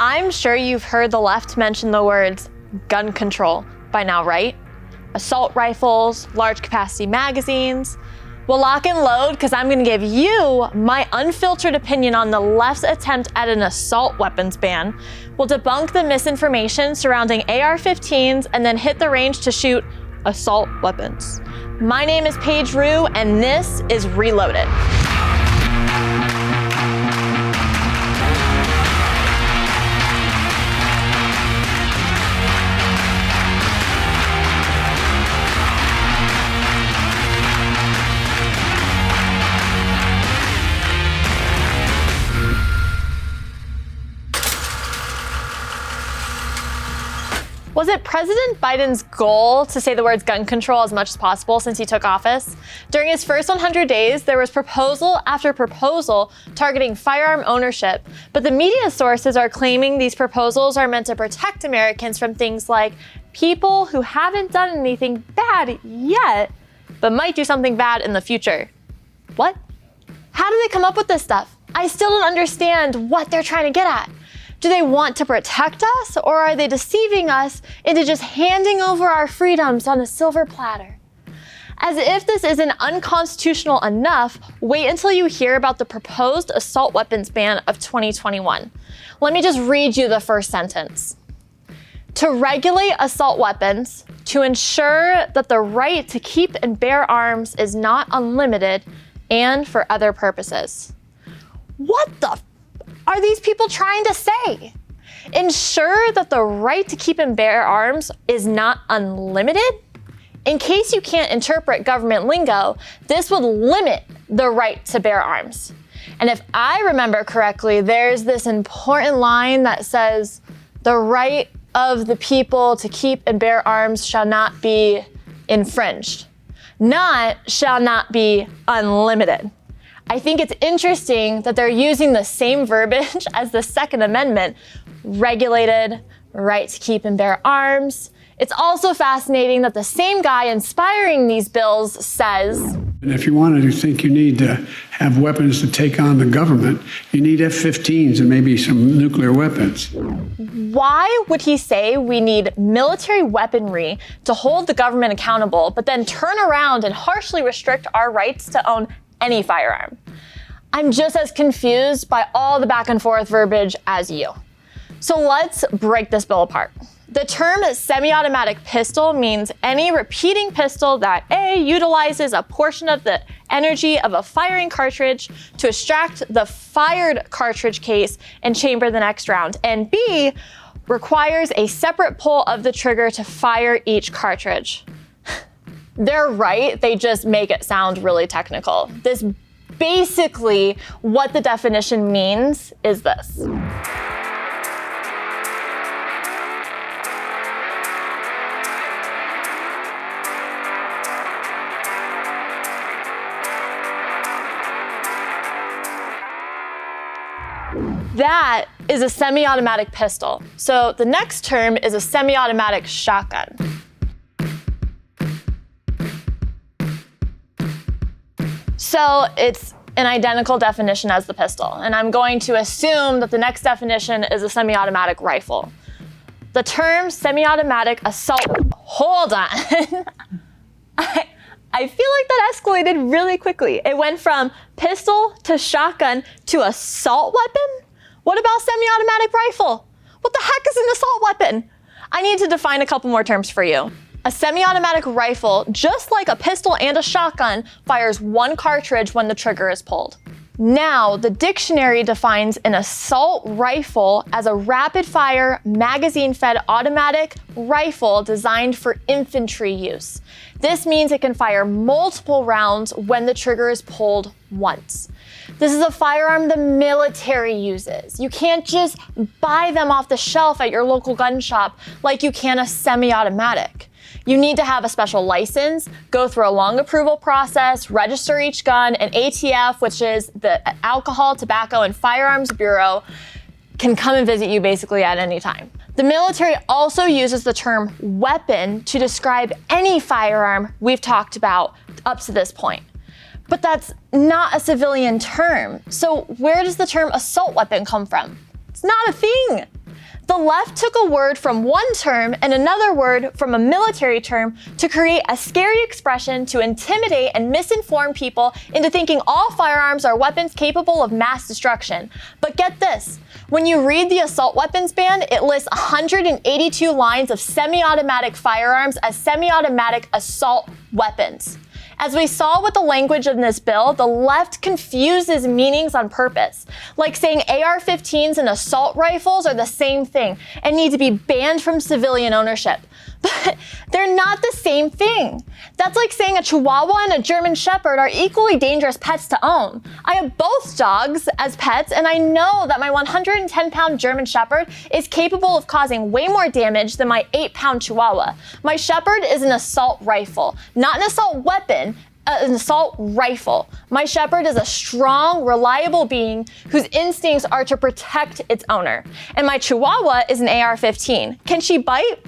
I'm sure you've heard the left mention the words gun control by now, right? Assault rifles, large capacity magazines. Well, lock and load, because I'm gonna give you my unfiltered opinion on the left's attempt at an assault weapons ban. We'll debunk the misinformation surrounding AR-15s and then hit the range to shoot assault weapons. My name is Paige and this is Reloaded. Was it President Biden's goal to say the words gun control as much as possible since he took office? During his first 100 days, there was proposal after proposal targeting firearm ownership, but the media sources are claiming these proposals are meant to protect Americans from things like people who haven't done anything bad yet, but might do something bad in the future. What? How do they come up with this stuff? I still don't understand what they're trying to get at. Do they want to protect us, or are they deceiving us into just handing over our freedoms on a silver platter? As if this isn't unconstitutional enough, wait until you hear about the proposed assault weapons ban of 2021. Let me just read you the first sentence. To regulate assault weapons, to ensure that the right to keep and bear arms is not unlimited, and for other purposes. What the are these people trying to say? Ensure that the right to keep and bear arms is not unlimited? In case you can't interpret government lingo, this would limit the right to bear arms. And if I remember correctly, there's this important line that says, the right of the people to keep and bear arms shall not be infringed, not shall not be unlimited. I think it's interesting that they're using the same verbiage as the Second Amendment, regulated, right to keep and bear arms. It's also fascinating that the same guy inspiring these bills says, and if you wanted to think you need to have weapons to take on the government, you need F-15s and maybe some nuclear weapons. Why would he say we need military weaponry to hold the government accountable, but then turn around and harshly restrict our rights to own any firearm? I'm just as confused by all the back and forth verbiage as you. So let's break this bill apart. The term semi-automatic pistol means any repeating pistol that A, utilizes a portion of the energy of a firing cartridge to extract the fired cartridge case and chamber the next round, and B, requires a separate pull of the trigger to fire each cartridge. They're right, they just make it sound really technical. This basically, what the definition means is this. That is a semi-automatic pistol. So the next term is a semi-automatic shotgun. So it's an identical definition as the pistol, and I'm going to assume that the next definition is a semi-automatic rifle. The term semi-automatic assault, hold on. I feel like that escalated really quickly. It went from pistol to shotgun to assault weapon? What about semi-automatic rifle? What the heck is an assault weapon? I need to define a couple more terms for you. A semi-automatic rifle, just like a pistol and a shotgun, fires one cartridge when the trigger is pulled. Now, the dictionary defines an assault rifle as a rapid-fire, magazine-fed automatic rifle designed for infantry use. This means it can fire multiple rounds when the trigger is pulled once. This is a firearm the military uses. You can't just buy them off the shelf at your local gun shop like you can a semi-automatic. You need to have a special license, go through a long approval process, register each gun, and ATF, which is the Alcohol, Tobacco, and Firearms Bureau, can come and visit you basically at any time. The military also uses the term weapon to describe any firearm we've talked about up to this point. But that's not a civilian term. So where does the term assault weapon come from? It's not a thing. The left took a word from one term and another word from a military term to create a scary expression to intimidate and misinform people into thinking all firearms are weapons capable of mass destruction. But get this, when you read the assault weapons ban, it lists 182 lines of semi-automatic firearms as semi-automatic assault weapons. As we saw with the language in this bill, the left confuses meanings on purpose, like saying AR-15s and assault rifles are the same thing and need to be banned from civilian ownership. But they're not the same thing. That's like saying a Chihuahua and a German Shepherd are equally dangerous pets to own. I have both dogs as pets, and I know that my 110-pound German Shepherd is capable of causing way more damage than my 8-pound Chihuahua. My Shepherd is an assault rifle, not an assault weapon, an assault rifle. My Shepherd is a strong, reliable being whose instincts are to protect its owner. And my Chihuahua is an AR-15. Can she bite?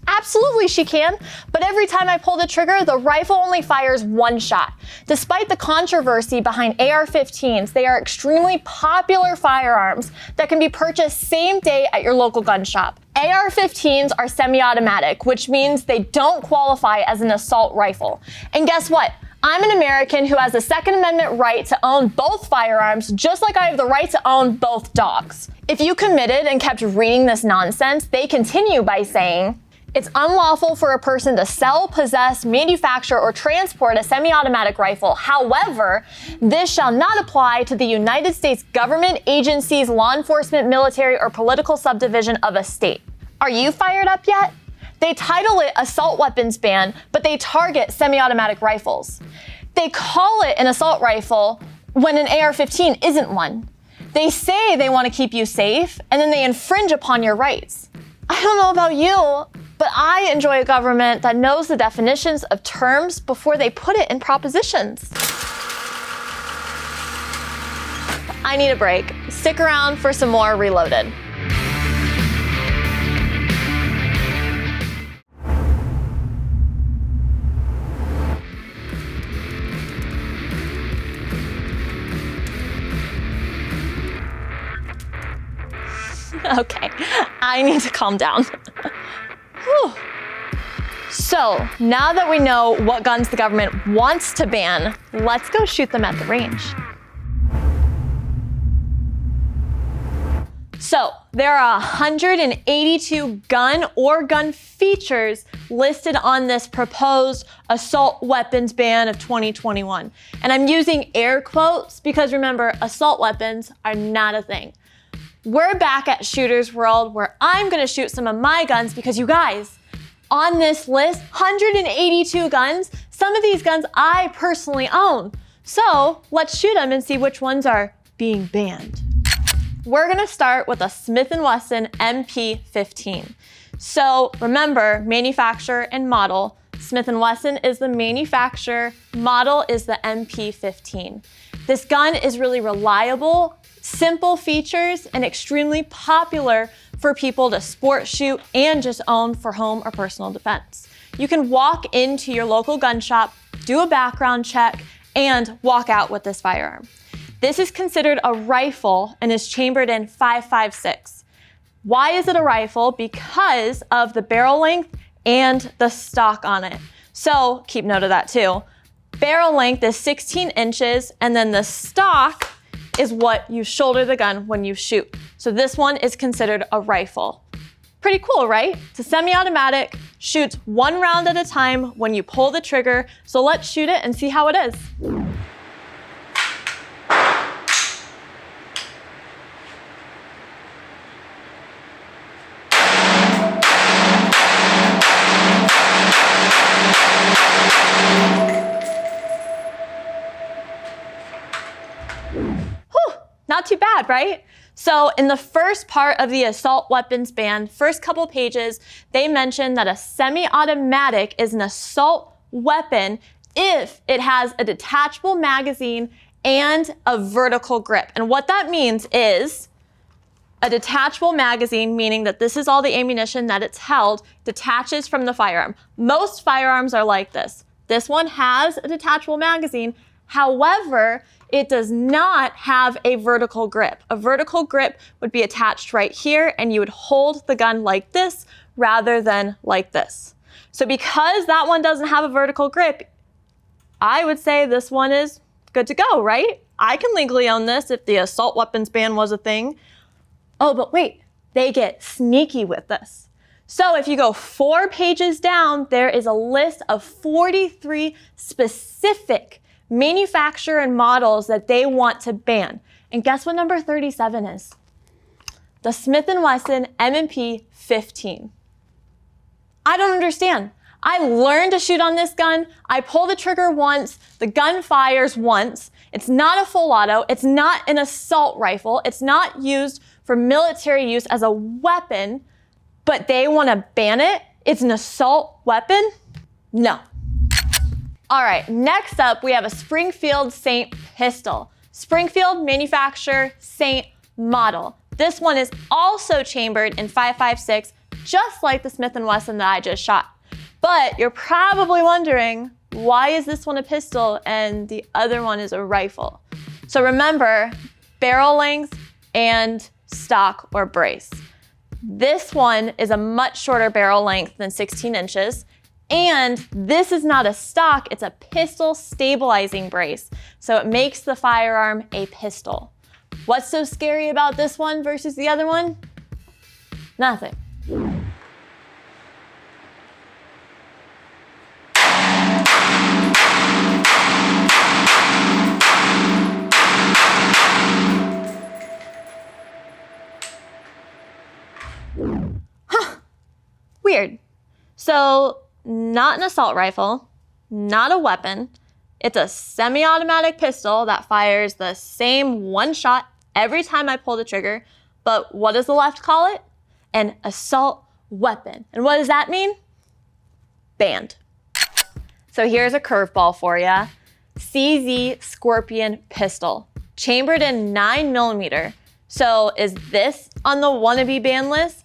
Absolutely she can, but every time I pull the trigger, the rifle only fires one shot. Despite the controversy behind AR-15s, they are extremely popular firearms that can be purchased same day at your local gun shop. AR-15s are semi-automatic, which means they don't qualify as an assault rifle. And guess what? I'm an American who has the Second Amendment right to own both firearms, just like I have the right to own both dogs. If you committed and kept reading this nonsense, they continue by saying, it's unlawful for a person to sell, possess, manufacture, or transport a semi-automatic rifle. However, this shall not apply to the United States government, agencies, law enforcement, military, or political subdivision of a state. Are you fired up yet? They title it assault weapons ban, but they target semi-automatic rifles. They call it an assault rifle when an AR-15 isn't one. They say they want to keep you safe, and then they infringe upon your rights. I don't know about you, but I enjoy a government that knows the definitions of terms before they put it in propositions. I need a break. Stick around for some more Reloaded. Okay, I need to calm down. Whew. So, now that we know what guns the government wants to ban, let's go shoot them at the range. So, there are 182 gun or gun features listed on this proposed assault weapons ban of 2021. And I'm using air quotes because remember, assault weapons are not a thing. We're back at Shooter's World where I'm gonna shoot some of my guns because you guys, on this list, 182 guns, some of these guns I personally own. So let's shoot them and see which ones are being banned. We're gonna start with a Smith & Wesson MP15. So remember, manufacturer and model. Smith & Wesson is the manufacturer, model is the MP15. This gun is really reliable, simple features, and extremely popular for people to sport shoot and just own for home or personal defense. You can walk into your local gun shop, do a background check, and walk out with this firearm. This is considered a rifle and is chambered in .556. Why is it a rifle? Because of the barrel length and the stock on it. So keep note of that too. Barrel length is 16 inches, and then the stock is what you shoulder the gun when you shoot. So this one is considered a rifle. Pretty cool, right? It's a semi-automatic, shoots one round at a time when you pull the trigger. So let's shoot it and see how it is. Not too bad, right? So in the first part of the assault weapons ban, first couple pages, they mentioned that a semi-automatic is an assault weapon if it has a detachable magazine and a vertical grip. And what that means is a detachable magazine, meaning that this is all the ammunition that it's held, detaches from the firearm. Most firearms are like this. This one has a detachable magazine However, it does not have a vertical grip. A vertical grip would be attached right here, and you would hold the gun like this rather than like this. So because that one doesn't have a vertical grip, I would say this one is good to go, right? I can legally own this if the assault weapons ban was a thing. Oh, but wait, they get sneaky with this. So if you go 4 pages down, there is a list of 43 specific manufacturer and models that they want to ban. And guess what number 37 is? The Smith & Wesson M&P 15. I don't understand. I learned to shoot on this gun. I pull the trigger once, the gun fires once. It's not a full auto. It's not an assault rifle. It's not used for military use as a weapon, but they want to ban it? It's an assault weapon? No. All right, next up, we have a Springfield Saint pistol. Springfield manufacturer, Saint model. This one is also chambered in 5.56, just like the Smith & Wesson that I just shot. But you're probably wondering, why is this one a pistol and the other one is a rifle? So remember, barrel length and stock or brace. This one is a much shorter barrel length than 16 inches. And this is not a stock, it's a pistol stabilizing brace. So it makes the firearm a pistol. What's so scary about this one versus the other one? Nothing. Weird. So, not an assault rifle, not a weapon. It's a semi-automatic pistol that fires the same one shot every time I pull the trigger. But what does the left call it? An assault weapon. And what does that mean? Banned. So here's a curveball for you. CZ Scorpion pistol, chambered in 9mm. So is this on the wannabe ban list?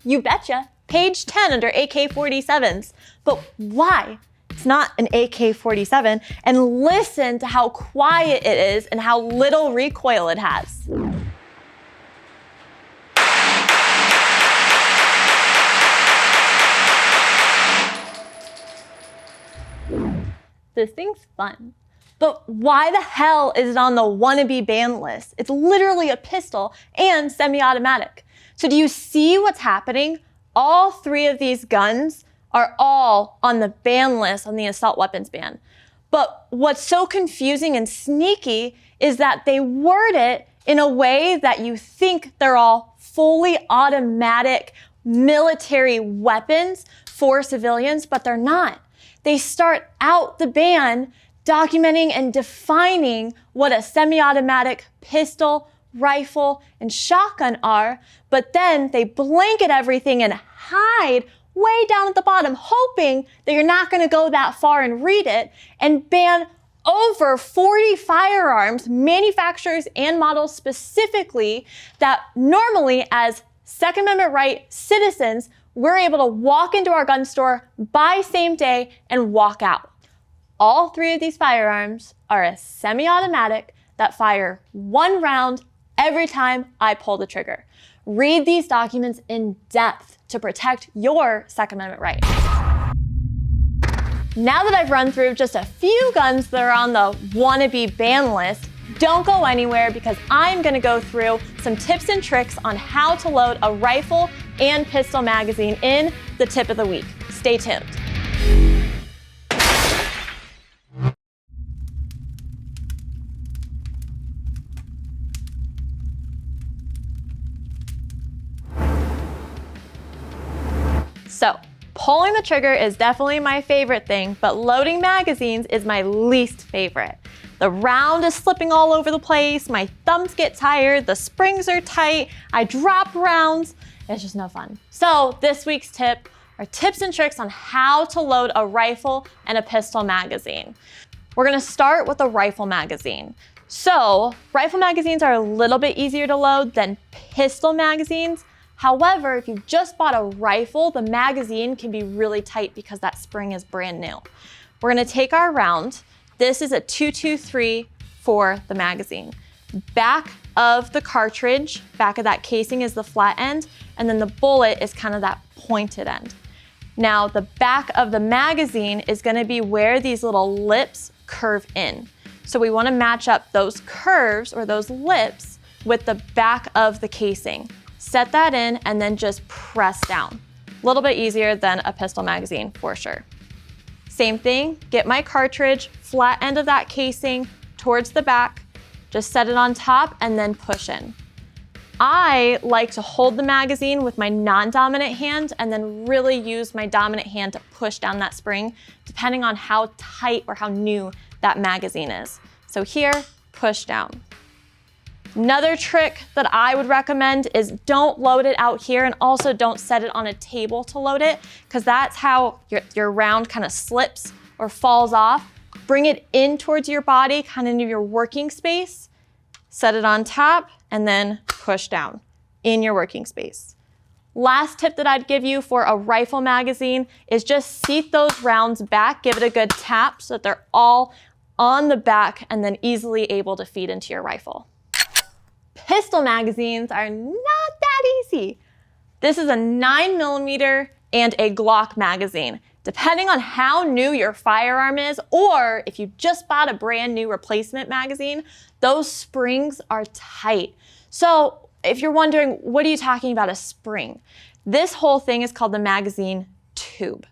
You betcha. Page 10 under AK-47s. But why? It's not an AK-47. And listen to how quiet it is and how little recoil it has. This thing's fun. But why the hell is it on the wannabe ban list? It's literally a pistol and semi-automatic. So do you see what's happening? All 3 of these guns are all on the ban list on the assault weapons ban. But what's so confusing and sneaky is that they word it in a way that you think they're all fully automatic military weapons for civilians, but they're not. They start out the ban documenting and defining what a semi-automatic pistol, rifle, and shotgun are, but then they blanket everything and hide way down at the bottom, hoping that you're not going to go that far and read it, and ban over 40 firearms, manufacturers and models specifically, that normally as Second Amendment right citizens, we're able to walk into our gun store, buy same day, and walk out. All 3 of these firearms are a semi-automatic that fire 1 round every time I pull the trigger. Read these documents in depth to protect your Second Amendment rights. Now that I've run through just a few guns that are on the wannabe ban list, don't go anywhere because I'm gonna go through some tips and tricks on how to load a rifle and pistol magazine in the tip of the week. Stay tuned. So, pulling the trigger is definitely my favorite thing, but loading magazines is my least favorite. The round is slipping all over the place, my thumbs get tired, the springs are tight, I drop rounds. It's just no fun. So this week's tip are tips and tricks on how to load a rifle and a pistol magazine. We're gonna start with a rifle magazine. So rifle magazines are a little bit easier to load than pistol magazines. However, if you just bought a rifle, the magazine can be really tight because that spring is brand new. We're gonna take our round, This is a 223 for the magazine. Back of the cartridge, back of that casing is the flat end, and then the bullet is kind of that pointed end. Now, the back of the magazine is gonna be where these little lips curve in. So we wanna match up those curves or those lips with the back of the casing. Set that in and then just press down. A little bit easier than a pistol magazine for sure. Same thing, get my cartridge, flat end of that casing towards the back, just set it on top and then push in. I like to hold the magazine with my non-dominant hand and then really use my dominant hand to push down that spring, depending on how tight or how new that magazine is. So here, push down. Another trick that I would recommend is don't load it out here, and also don't set it on a table to load it, because that's how your round kind of slips or falls off. Bring it in towards your body, kind of into your working space. Set it on top and then push down in your working space. Last tip that I'd give you for a rifle magazine is just seat those rounds back, give it a good tap so that they're all on the back and then easily able to feed into your rifle. Pistol magazines are not that easy. This is a 9mm and a Glock magazine. Depending on how new your firearm is, or if you just bought a brand new replacement magazine, those springs are tight. So if you're wondering, what are you talking about a spring? This whole thing is called the magazine tube.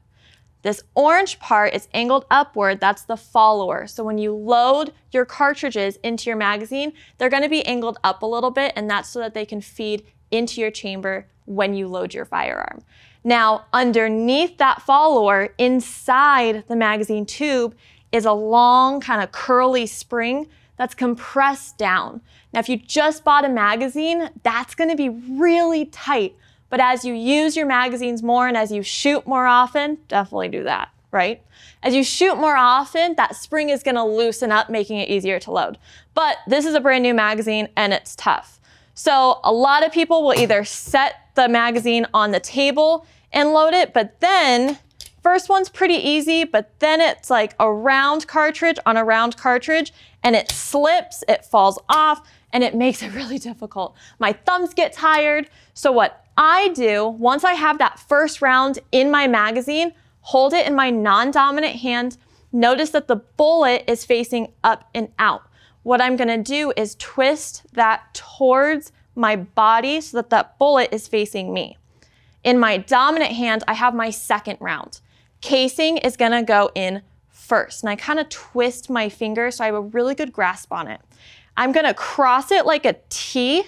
This orange part is angled upward, that's the follower. So when you load your cartridges into your magazine, they're gonna be angled up a little bit, and that's so that they can feed into your chamber when you load your firearm. Now, underneath that follower, inside the magazine tube, is a long kind of curly spring that's compressed down. Now, if you just bought a magazine, that's gonna be really tight. But as you use your magazines more and as you shoot more often, definitely do that, right? As you shoot more often, that spring is gonna loosen up, making it easier to load. But this is a brand new magazine and it's tough. So a lot of people will either set the magazine on the table and load it, but then first one's pretty easy, but then it's like a round cartridge on a round cartridge and it slips, it falls off, and it makes it really difficult. My thumbs get tired. So what I do, once I have that first round in my magazine, hold it in my non-dominant hand, notice that the bullet is facing up and out. What I'm gonna do is twist that towards my body so that that bullet is facing me. In my dominant hand, I have my second round. Casing is gonna go in first, and I kind of twist my finger so I have a really good grasp on it. I'm gonna cross it like a T,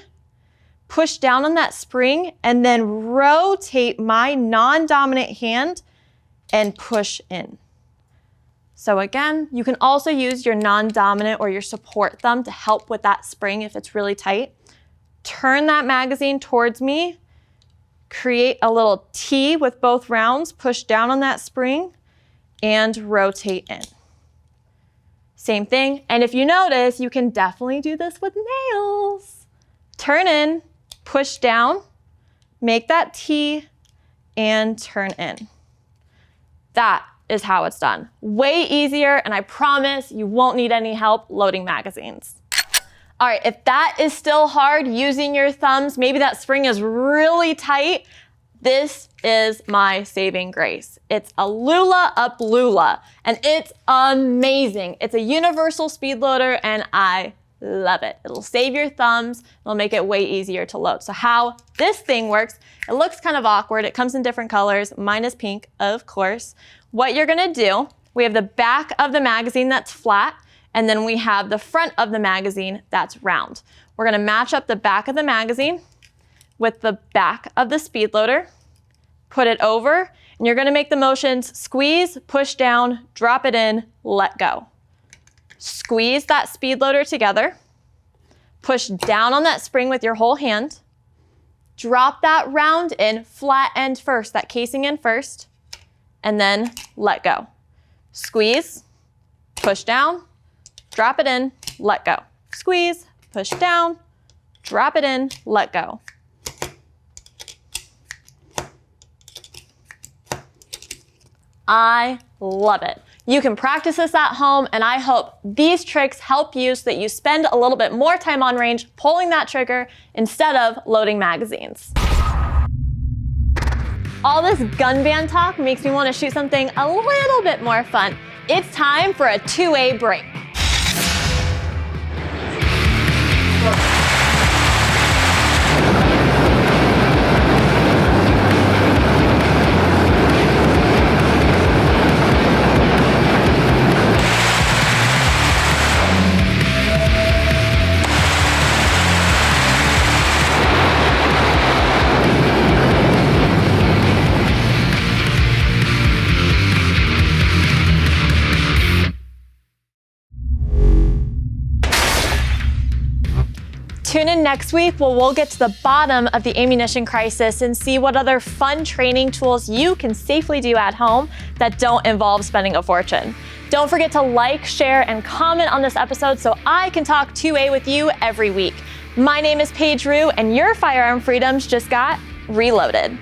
push down on that spring, and then rotate my non-dominant hand and push in. So again, you can also use your non-dominant or your support thumb to help with that spring if it's really tight. Turn that magazine towards me, create a little T with both rounds, push down on that spring, and rotate in. Same thing, and if you notice, you can definitely do this with nails. Turn in, push down, make that T, and turn in. That is how it's done. Way easier, and I promise you won't need any help loading magazines. All right, if that is still hard using your thumbs, maybe that spring is really tight, this is my saving grace. It's a Lula Up Lula, and it's amazing. It's a universal speed loader, and I love it. It'll save your thumbs. It'll make it way easier to load. So how this thing works, it looks kind of awkward. It comes in different colors. Mine is pink, of course. What you're gonna do, we have the back of the magazine that's flat, and then we have the front of the magazine that's round. We're gonna match up the back of the magazine with the back of the speed loader, put it over, and you're gonna make the motions squeeze, push down, drop it in, let go. Squeeze that speed loader together, push down on that spring with your whole hand, drop that round in, flat end first, that casing in first, and then let go. Squeeze, push down, drop it in, let go. Squeeze, push down, drop it in, let go. I love it. You can practice this at home, and I hope these tricks help you so that you spend a little bit more time on range pulling that trigger instead of loading magazines. All this gun ban talk makes me want to shoot something a little bit more fun. It's time for a 2A break. Tune in next week where we'll get to the bottom of the ammunition crisis and see what other fun training tools you can safely do at home that don't involve spending a fortune. Don't forget to like, share, and comment on this episode so I can talk 2A with you every week. My name is Paige Rue, and your firearm freedoms just got reloaded.